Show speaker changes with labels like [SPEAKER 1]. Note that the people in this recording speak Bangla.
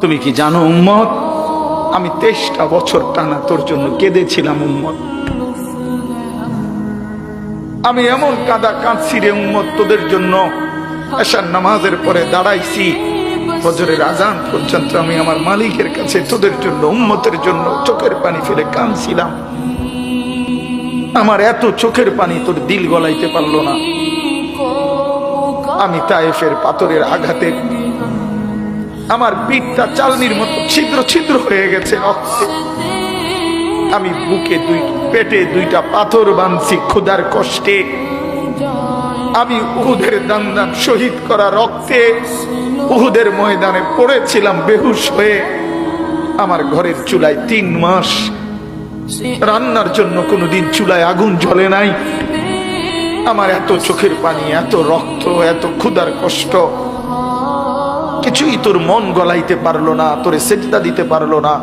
[SPEAKER 1] তুমি কি জানো উম্মত, আমি 23টা বছর টানা তোর জন্য কেঁদেছিলাম উম্মত। আমি এমন কাঁদা কাঁদছি রে উম্মত তোদের জন্য। এশার নামাজের পরে দাঁড়াইছি, ফজরের আজান পর্যন্ত আমি আমার মালিকের কাছে তোদের জন্য, উম্মতের জন্য চোখের পানি ফেলে কাঁদছিলাম। আমার এত চোখের পানি তোর দিল গলাইতে পারলো না। আমি তায়েফের পাথরের আঘাতে আমার পিঠটা চালনির মতো ছিদ্র ছিদ্র হয়ে গেছে রক্তে। আমি বুকে পেটে 2টা পাথর বাঁধছি ক্ষুধার কষ্টে। আমি উহুদের দান শহীদ করা রক্তে উহুদের ময়দানে পড়েছিলাম বেহুশ হয়ে। আমার ঘরের চুলায় 3 মাস রান্নার জন্য কোনোদিন চুলায় আগুন জ্বলে নাই। আমার এত চোখের পানি, এত রক্ত, এত ক্ষুধার কষ্ট, কিছুই তোর মন গলাইতে পারলো না, তোরে সেজদা দিতে পারলো না।